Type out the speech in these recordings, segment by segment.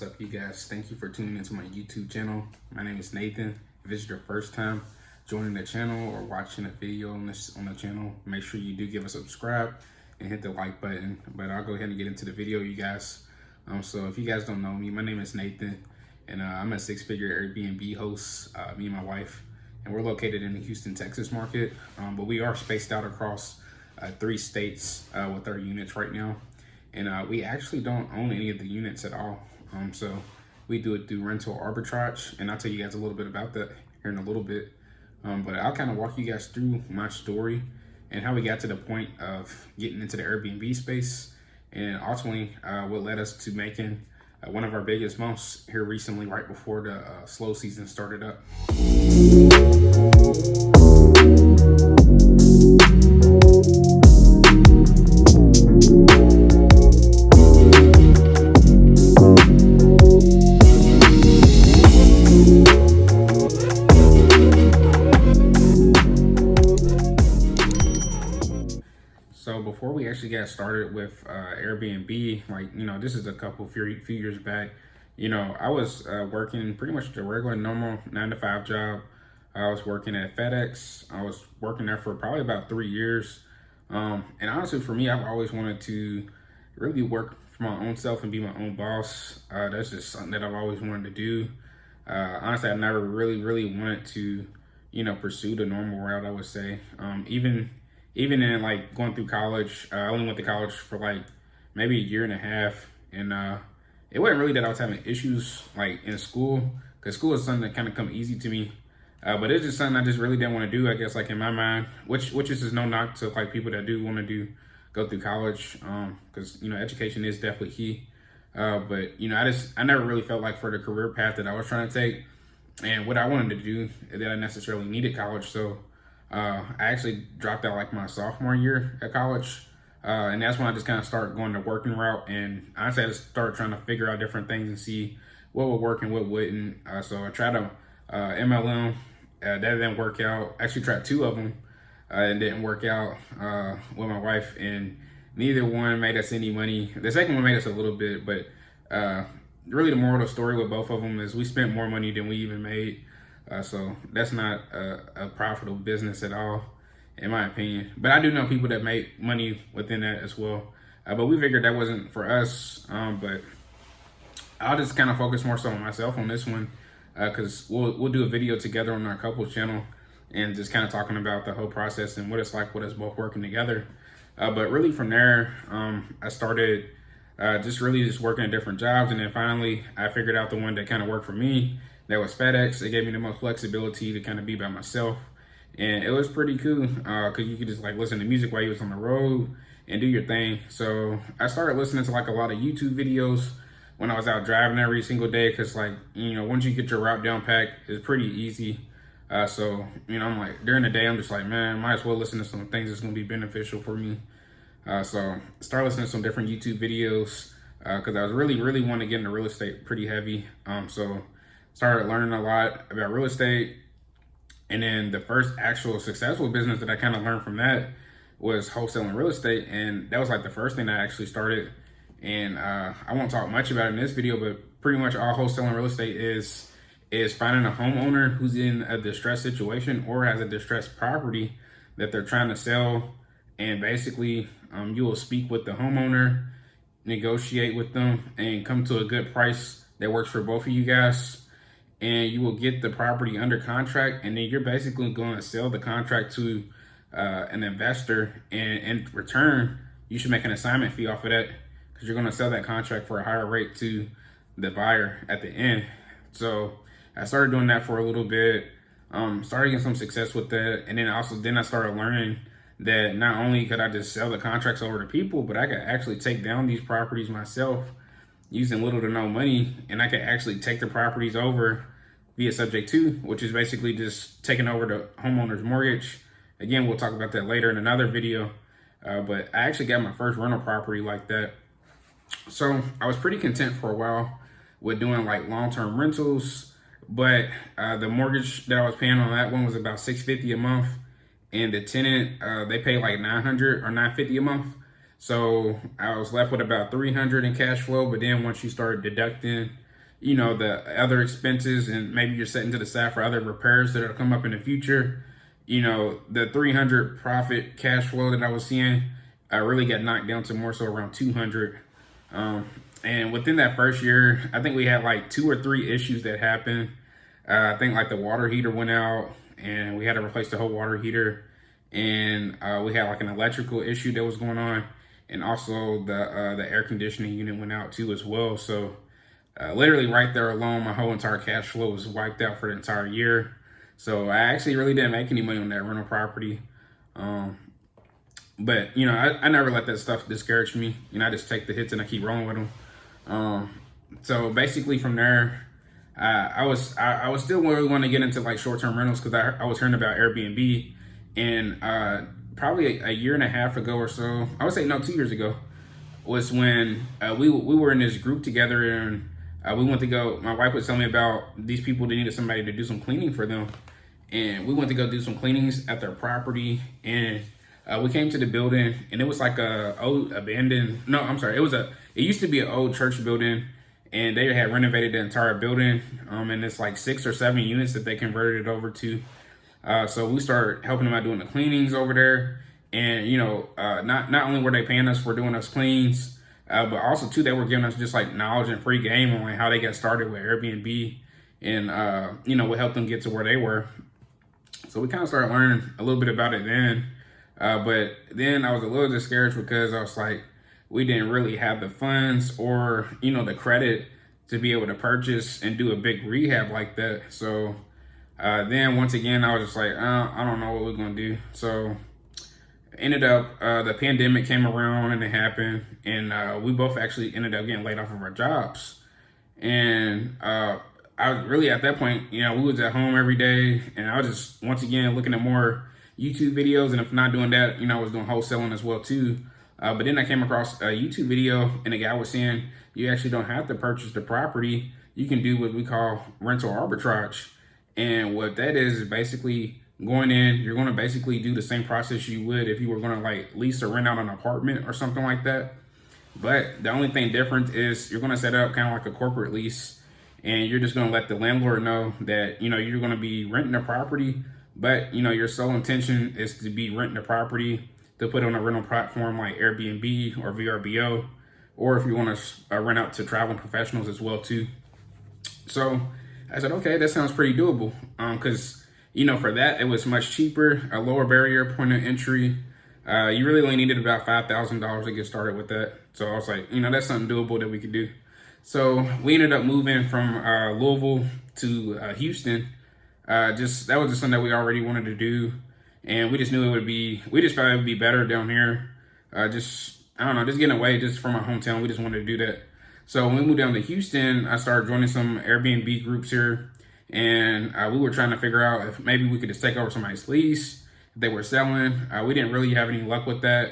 up, you guys? Thank you for tuning into my YouTube channel. My name is Nathan. If this is your first time joining the channel or watching a video on the channel, make sure you do give a subscribe and hit the like button. But I'll go ahead and get into the video, you guys. So if you guys don't know me, my name is Nathan, and I'm a six-figure Airbnb host, me and my wife, and we're located in the Houston, Texas market. But we are spaced out across 3 states with our units right now. And we actually don't own any of the units at all. So we do it through rental arbitrage. And I'll tell you guys a little bit about that here in a little bit. But I'll kind of walk you guys through my story and how we got to the point of getting into the Airbnb space. And ultimately what led us to making one of our biggest months here recently, right before the slow season started up. So before we actually got started with Airbnb, this is a few years back, I was working pretty much the regular normal 9-to-5 job. I was working at FedEx. I was working there for probably about 3 years. And honestly, for me, I've always wanted to really work for my own self and be my own boss. That's just something that I've always wanted to do. Honestly, I never really wanted to, pursue the normal route, I would say. Even in like going through college, I only went to college for like maybe a year and a half. And it wasn't really that I was having issues like in school, because school is something that kind of come easy to me. But it's just something I just really didn't want to do, I guess, like in my mind, which is just no knock to like people that do want to go through college, because, education is definitely key. But, I never really felt like for the career path that I was trying to take and what I wanted to do that I necessarily needed college. So I actually dropped out like my sophomore year at college. And that's when I just kind of started going the working route. And honestly, I just started trying to figure out different things and see what would work and what wouldn't. So I tried a MLM. That didn't work out. Actually tried 2 of them. It didn't work out with my wife, and neither one made us any money. The second one made us a little bit, but really the moral of the story with both of them is we spent more money than we even made. So that's not a profitable business at all, in my opinion. But I do know people that make money within that as well. But we figured that wasn't for us. But I'll just kind of focus more so on myself on this one, because we'll do a video together on our couples channel and just kind of talking about the whole process and what it's like with us both working together. But really from there, I started just working at different jobs. And then finally, I figured out the one that kind of worked for me. That was FedEx. It gave me the most flexibility to kind of be by myself. And it was pretty cool because you could just like listen to music while you was on the road and do your thing. So I started listening to like a lot of YouTube videos when I was out driving every single day, because like, once you get your route down packed, it's pretty easy. So, I'm like, during the day, I'm just like, man, might as well listen to some things that's going to be beneficial for me. So start listening to some different YouTube videos because I was really wanting to get into real estate pretty heavy. So started learning a lot about real estate. And then the first actual successful business that I kind of learned from that was wholesaling real estate. And that was like the first thing I actually started. And I won't talk much about it in this video, but pretty much all wholesaling real estate is finding a homeowner who's in a distressed situation or has a distressed property that they're trying to sell. And basically, you will speak with the homeowner, negotiate with them, and come to a good price that works for both of you guys. And you will get the property under contract, and then you're basically going to sell the contract to an investor. And in return, you should make an assignment fee off of that, because you're going to sell that contract for a higher rate to the buyer at the end. So I started doing that for a little bit, started getting some success with that. And then I started learning that not only could I just sell the contracts over to people, but I could actually take down these properties myself using little to no money. And I could actually take the properties over via subject to, which is basically just taking over the homeowner's mortgage. Again, we'll talk about that later in another video. But I actually got my first rental property like that. So I was pretty content for a while with doing like long-term rentals, but the mortgage that I was paying on that one was about $650 a month, and the tenant they paid like $900 or $950 a month. So I was left with about $300 in cash flow. But then once you start deducting the other expenses, and maybe you're setting to the side for other repairs that will come up in the future. The 300 profit cash flow that I was seeing, I really got knocked down to more so around 200. And within that first year, I think we had like 2 or 3 issues that happened. I think like the water heater went out and we had to replace the whole water heater. And we had like an electrical issue that was going on. And also the air conditioning unit went out too as well. So literally right there alone, my whole entire cash flow was wiped out for the entire year. So I actually really didn't make any money on that rental property. But I never let that stuff discourage me. I just take the hits and I keep rolling with them. So basically from there, I was still really wanting to get into like short-term rentals because I was hearing about Airbnb, and probably a year and a half ago or so, I would say no, 2 years ago, was when we were in this group together, and we went to go. My wife was telling me about these people that needed somebody to do some cleaning for them, and we went to go do some cleanings at their property, and we came to the building, and it was like a old abandoned. No, I'm sorry. It used to be an old church building, and they had renovated the entire building. And it's like 6 or 7 units that they converted it over to. So we started helping them out doing the cleanings over there, and not only were they paying us for doing us cleans, but also too they were giving us just like knowledge and free game on like how they got started with Airbnb, and we helped them get to where they were. So we kind of started learning a little bit about it then. But then I was a little discouraged because I was like, we didn't really have the funds or, the credit to be able to purchase and do a big rehab like that. So then once again, I was just like, I don't know what we're going to do. So ended up, the pandemic came around and it happened. And we both actually ended up getting laid off of our jobs. And I was really at that point, we was at home every day. And I was just, once again, looking at more YouTube videos, and if not doing that, I was doing wholesaling as well too. But then I came across a YouTube video, and the guy was saying you actually don't have to purchase the property. You can do what we call rental arbitrage, and what that is basically going in. You're going to basically do the same process you would if you were going to like lease or rent out an apartment or something like that. But the only thing different is you're going to set up kind of like a corporate lease, and you're just going to let the landlord know that you're going to be renting the property. But, your sole intention is to be renting the property to put on a rental platform like Airbnb or VRBO, or if you want to rent out to travel professionals as well too. So I said, okay, that sounds pretty doable. Because, for that, it was much cheaper, a lower barrier point of entry. You really only needed about $5,000 to get started with that. So I was like, that's something doable that we could do. So we ended up moving from Louisville to Houston. That was just something that we already wanted to do, and we just knew we just thought it would be better down here. I don't know, just getting away just from my hometown. We just wanted to do that. So when we moved down to Houston, I started joining some Airbnb groups here, and we were trying to figure out if maybe we could just take over somebody's lease if they were selling. We didn't really have any luck with that.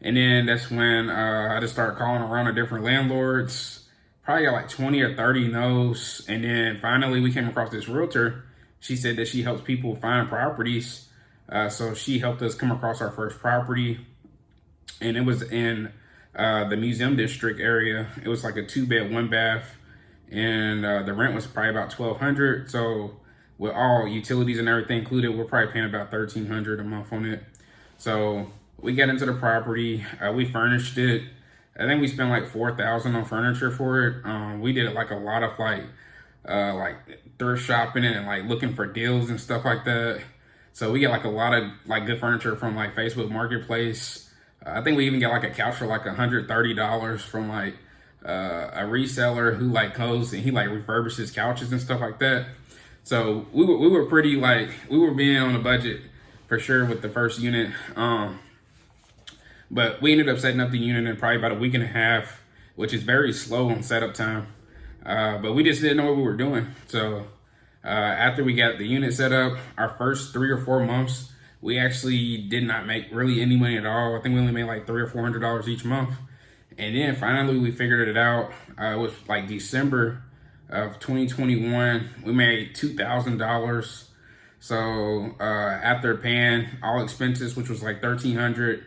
And then that's when I just started calling around to different landlords. Probably got like 20 or 30 no's. And then finally we came across this realtor. She said that she helps people find properties. So she helped us come across our first property. And it was in the Museum District area. It was like a 2-bed, 1-bath. And the rent was probably about $1,200. So with all utilities and everything included, we're probably paying about $1,300 a month on it. So we got into the property. We furnished it. I think we spent like $4,000 on furniture for it. We did like a lot of like thrift shopping and like looking for deals and stuff like that. So we get like a lot of like good furniture from like Facebook Marketplace. I think we even got like a couch for like $130 from like a reseller who like goes and he like refurbishes couches and stuff like that. So we were pretty like, we were being on a budget for sure with the first unit. But we ended up setting up the unit in probably about a week and a half, which is very slow on setup time. But we just didn't know what we were doing. So after we got the unit set up, our first 3 or 4 months, we actually did not make really any money at all. I think we only made like $300 or $400 each month. And then finally we figured it out. It was like December of 2021. We made $2,000. So after paying all expenses, which was like $1,300,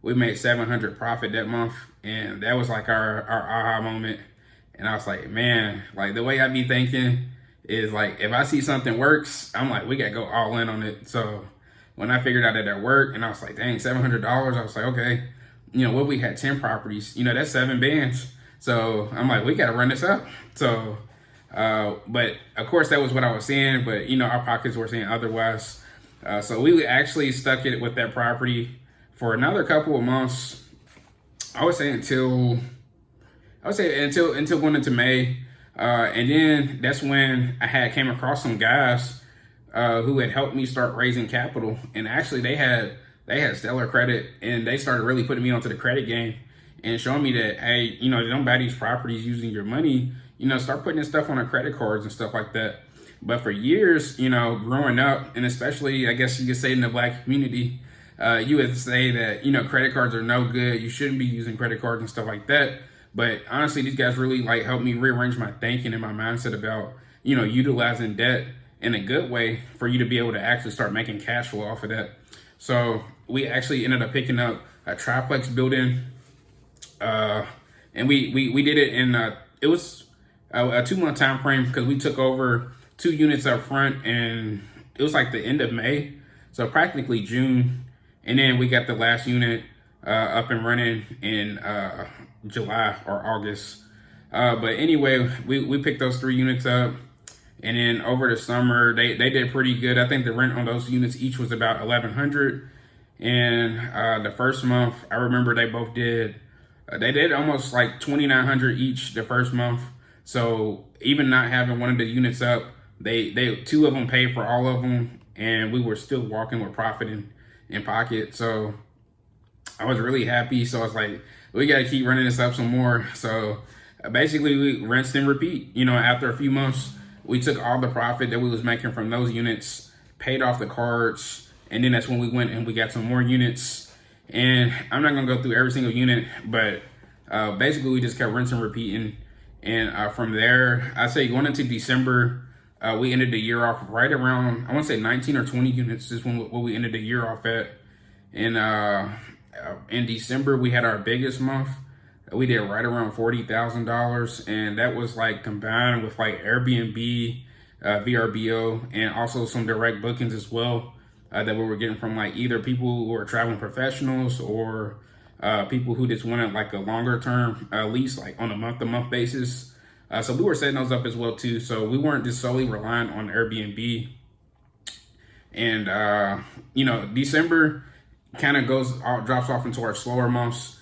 we made $700 profit that month. And that was like our aha moment. And I was like, man, like the way I be thinking is like, if I see something works, I'm like, we gotta go all in on it. So when I figured out that that worked, and I was like, dang, $700, I was like, okay, what we had 10 properties, that's 7 bands. So I'm like, we gotta run this up. So, but of course that was what I was saying, but our pockets were saying otherwise. So we actually stuck it with that property for another couple of months. I would say until going into May, and then that's when I came across some guys who had helped me start raising capital, and actually they had stellar credit, and they started really putting me onto the credit game and showing me that, hey, don't buy these properties using your money, start putting this stuff on the credit cards and stuff like that. But for years, growing up, and especially I guess you could say in the Black community, you would say that credit cards are no good, you shouldn't be using credit cards and stuff like that. But honestly, these guys really like helped me rearrange my thinking and my mindset about utilizing debt in a good way for you to be able to actually start making cash flow off of that. So we actually ended up picking up a triplex building, and we did it in it was a 2-month time frame, because we took over 2 units up front, and it was like the end of May, so practically June, and then we got the last unit up and running in July or August. But anyway, we picked those 3 units up, and then over the summer they did pretty good. I think the rent on those units each was about $1,100, and the first month I remember they both did they did almost like $2,900 each the first month. So even not having one of the units up, they 2 of them paid for all of them, and we were still walking with profit in pocket. So I was really happy. So I was like, we got to keep running this up some more. So basically we rinsed and repeat. After a few months, we took all the profit that we was making from those units, paid off the cards, and then that's when we went and we got some more units. And I'm not gonna go through every single unit, but basically we just kept rinsing and repeating. And from there, I say going into December, we ended the year off right around, I want to say 19 or 20 units is what we ended the year off at. And in December, we had our biggest month. We did right around $40,000, and that was like combined with like Airbnb, VRBO, and also some direct bookings as well that we were getting from like either people who are traveling professionals or people who just wanted like a longer term lease, like on a month-to-month basis. So we were setting those up as well too. So we weren't just solely reliant on Airbnb. And December kind of drops off into our slower months.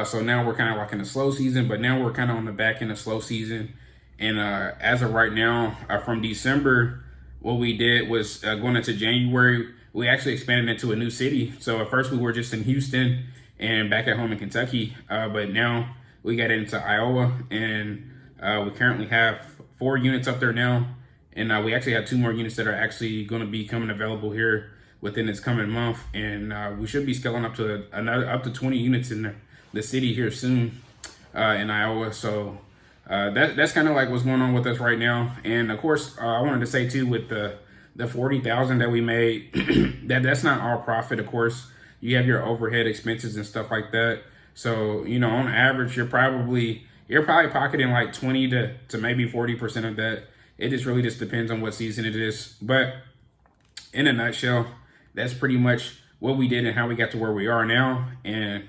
So now we're kind of like in the slow season, but now we're kind of on the back end of slow season. And as of right now, from December, what we did was going into January, we actually expanded into a new city. So at first we were just in Houston and back at home in Kentucky, but now we got into Iowa, and we currently have 4 units up there now. And we actually have 2 more units that are actually going to be coming available here within this coming month. And we should be scaling up to 20 units in the city here soon in Iowa. So that's kind of like what's going on with us right now. And of course, I wanted to say too, with the 40,000 that we made, that's not all profit. Of course, you have your overhead expenses and stuff like that. So on average, you're probably pocketing like 20 to maybe 40% of that. It really just depends on what season it is. But in a nutshell, that's pretty much what we did and how we got to where we are now. And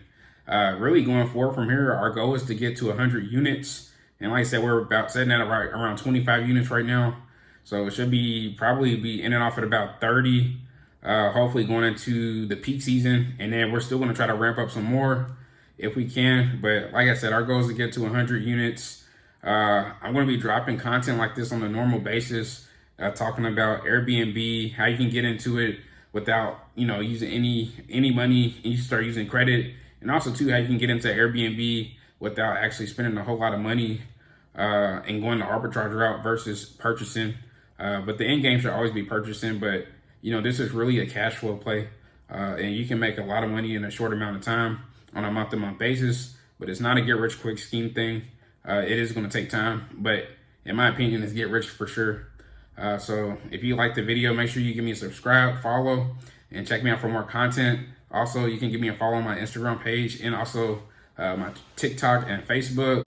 really going forward from here, our goal is to get to 100 units. And like I said, we're about setting at around 25 units right now. So it should probably be in and off at about 30, hopefully going into the peak season. And then we're still going to try to ramp up some more if we can. But like I said, our goal is to get to 100 units. I'm going to be dropping content like this on a normal basis, talking about Airbnb, how you can get into it without, using any money, and you start using credit. And also too, how you can get into Airbnb without actually spending a whole lot of money and going the arbitrage route versus purchasing. But the end game should always be purchasing. But, this is really a cash flow play. And you can make a lot of money in a short amount of time on a month-to-month basis. But it's not a get-rich-quick scheme thing. It is going to take time. But in my opinion, it's get rich for sure. So if you like the video, make sure you give me a subscribe, follow, and check me out for more content. Also, you can give me a follow on my Instagram page and also my TikTok and Facebook.